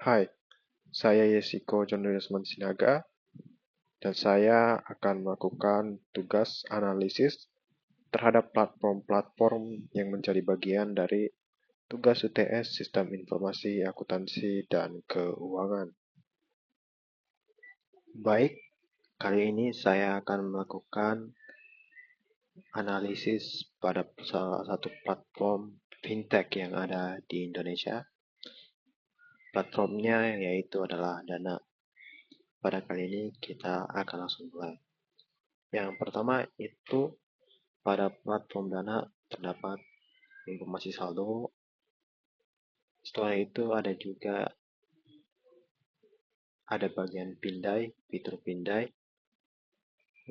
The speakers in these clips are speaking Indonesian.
Hai, saya Yesiko Jondriusman Sinaga, dan saya akan melakukan tugas analisis terhadap platform-platform yang menjadi bagian dari tugas UTS Sistem Informasi Akuntansi dan Keuangan. Baik, kali ini saya akan melakukan analisis pada salah satu platform fintech yang ada di Indonesia. Platformnya yaitu adalah Dana. Pada kali ini kita akan langsung mulai. Yang pertama itu pada platform Dana terdapat informasi saldo. Setelah itu ada bagian pindai, fitur pindai,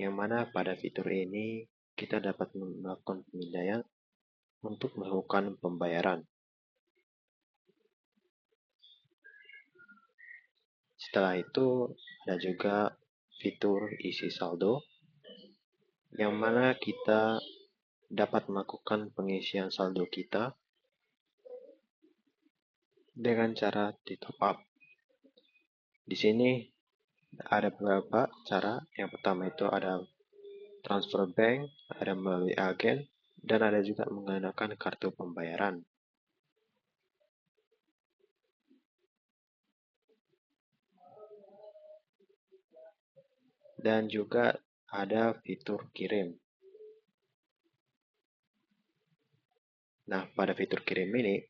yang mana pada fitur ini kita dapat melakukan pemindaian untuk melakukan pembayaran. Setelah itu ada juga fitur isi saldo, yang mana kita dapat melakukan pengisian saldo kita dengan cara di top up. Di sini ada beberapa cara. Yang pertama itu ada transfer bank, ada melalui agen, dan ada juga menggunakan kartu pembayaran. Dan juga ada fitur kirim. Nah, pada fitur kirim ini,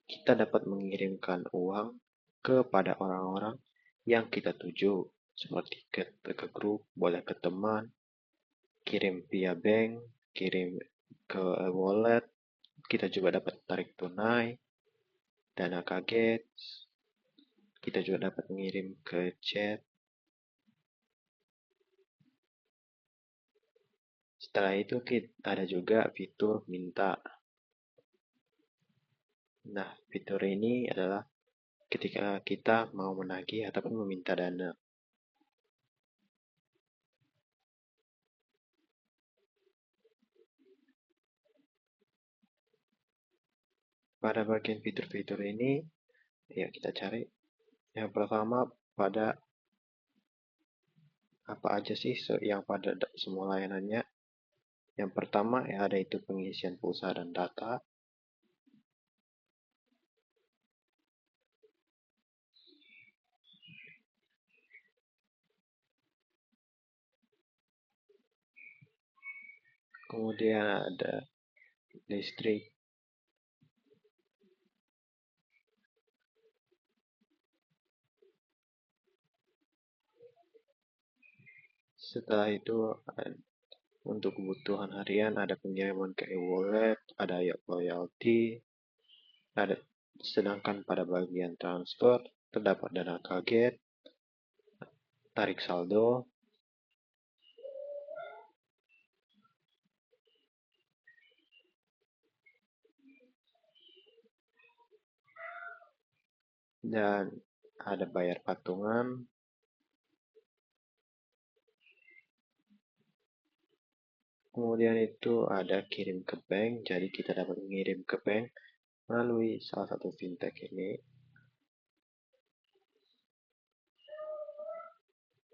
kita dapat mengirimkan uang kepada orang-orang yang kita tuju, seperti ke grup, boleh ke teman, kirim via bank, kirim ke wallet, kita juga dapat tarik tunai, dana kaget, kita juga dapat mengirim ke chat. Setelah itu ada juga fitur minta. Nah, fitur ini adalah ketika kita mau menagih ataupun meminta dana. Pada bagian fitur-fitur ini, ya kita cari. Yang pertama, pada apa aja sih yang pada semua layanannya. Yang pertama ya ada itu pengisian pulsa dan data. Kemudian ada listrik. Setelah itu untuk kebutuhan harian ada pengiriman ke e-wallet, ada loyalty, ada sedangkan pada bagian transfer terdapat dana kaget, tarik saldo, dan ada bayar patungan. Kemudian itu ada kirim ke bank, jadi kita dapat mengirim ke bank melalui salah satu fintech ini.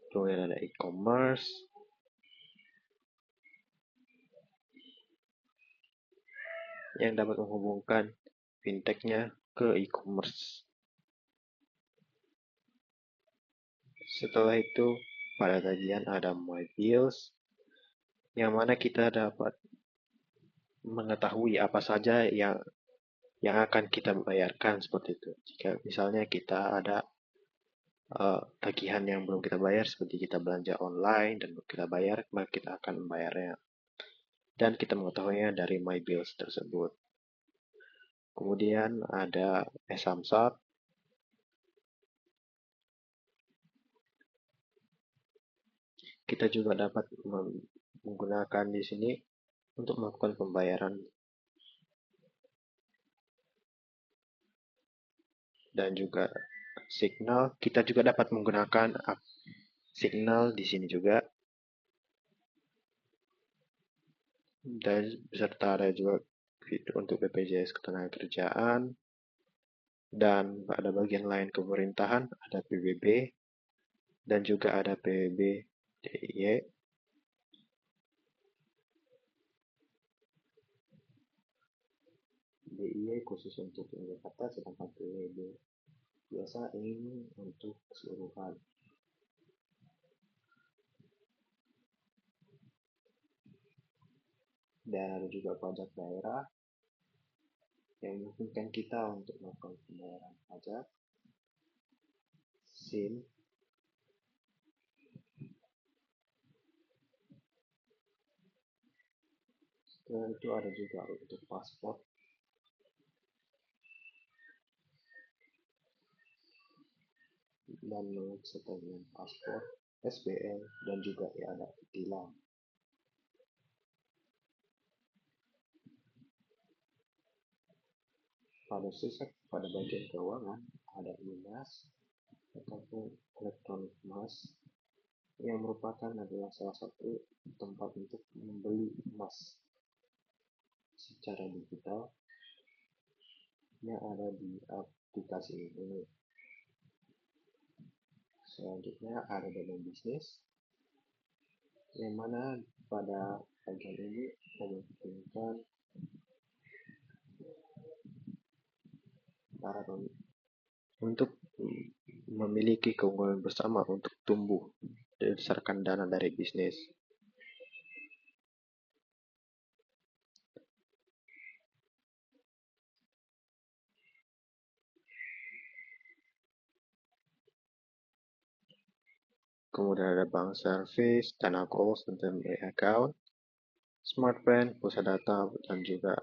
Kemudian ada e-commerce, yang dapat menghubungkan fintechnya ke e-commerce. Setelah itu, pada bagian ada My Bills, yang mana kita dapat mengetahui apa saja yang akan kita bayarkan seperti itu. Jika misalnya kita ada tagihan yang belum kita bayar, seperti kita belanja online dan belum kita bayar, maka kita akan membayarnya. Dan kita mengetahuinya dari My Bills tersebut. Kemudian ada e-Samsat. Kita juga dapat menggunakan di sini untuk melakukan pembayaran. Dan juga Signal, kita juga dapat menggunakan Signal di sini juga. Dan beserta ada juga fitur untuk BPJS Ketenagakerjaan Dan pada bagian lain pemerintahan ada PBB dan juga ada PBB DIY. DIY khusus untuk Jakarta, sedangkan PBB biasa ini untuk keseluruhan. Dan ada juga pajak daerah yang memungkinkan kita untuk melakukan pembayaran pajak, SIM, setelah itu ada juga untuk paspor, dan serta dengan paspor, SBN, dan juga ada tilang. Pada bagian keuangan ada IMAS ataupun Electronic Mas yang merupakan adalah salah satu tempat untuk membeli emas secara digital yang ada di aplikasi ini. Selanjutnya ada domain bisnis yang mana pada bagian ini memungkinkan para untuk memiliki keunggulan bersama untuk tumbuh berdasarkan dana dari bisnis. Kemudian ada bank service, dana calls, dan account, smart pen, pulsa data, dan juga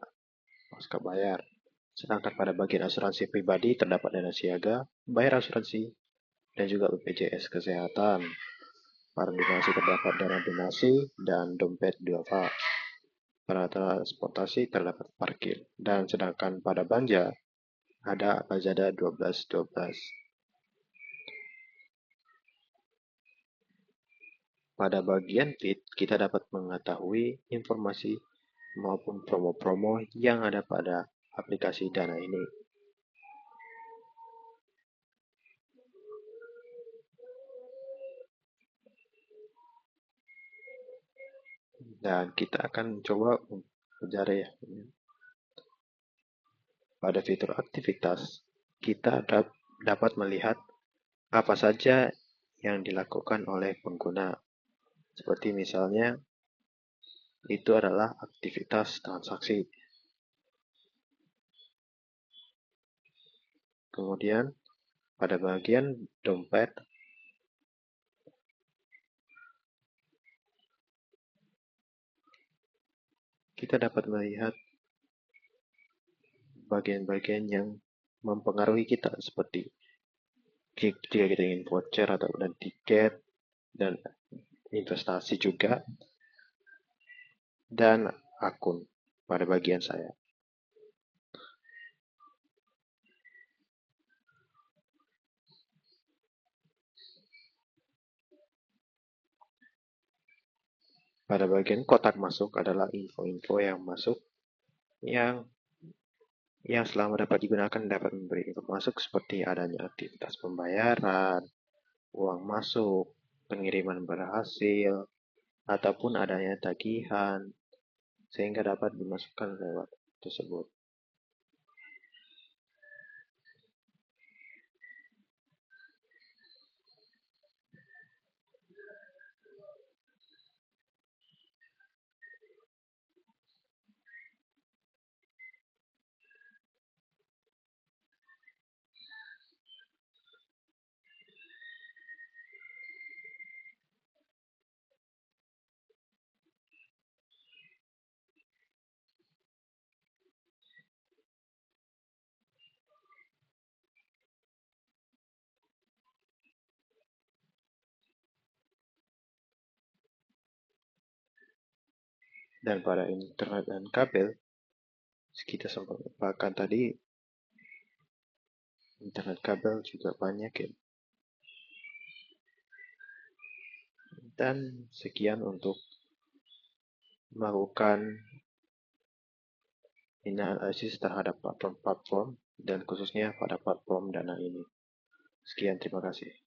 pasca bayar. Sedangkan pada bagian asuransi pribadi terdapat dana siaga, bayar asuransi, dan juga BPJS Kesehatan. Pada donasi terdapat dana donasi dan dompet duafa. Pada transportasi terdapat parkir. Dan sedangkan pada belanja ada Lazada 1212. Pada bagian feed, kita dapat mengetahui informasi maupun promo-promo yang ada pada aplikasi Dana ini. Dan kita akan coba belajar ya. Pada fitur aktivitas, kita dapat melihat apa saja yang dilakukan oleh pengguna. Seperti misalnya, itu adalah aktivitas transaksi. Kemudian, pada bagian dompet, kita dapat melihat bagian-bagian yang mempengaruhi kita, seperti jika kita ingin voucher atau tiket, dan investasi juga, dan akun pada bagian saya. Pada bagian kotak masuk adalah info-info yang masuk yang selama dapat digunakan dapat memberi info masuk seperti adanya aktivitas pembayaran, uang masuk, pengiriman berhasil, ataupun adanya tagihan, sehingga dapat dimasukkan lewat tersebut. Dan pada internet dan kabel, kita sempat lupakan tadi, internet kabel juga banyak ya. Dan sekian untuk melakukan analisis terhadap platform-platform dan khususnya pada platform Dana ini. Sekian, terima kasih.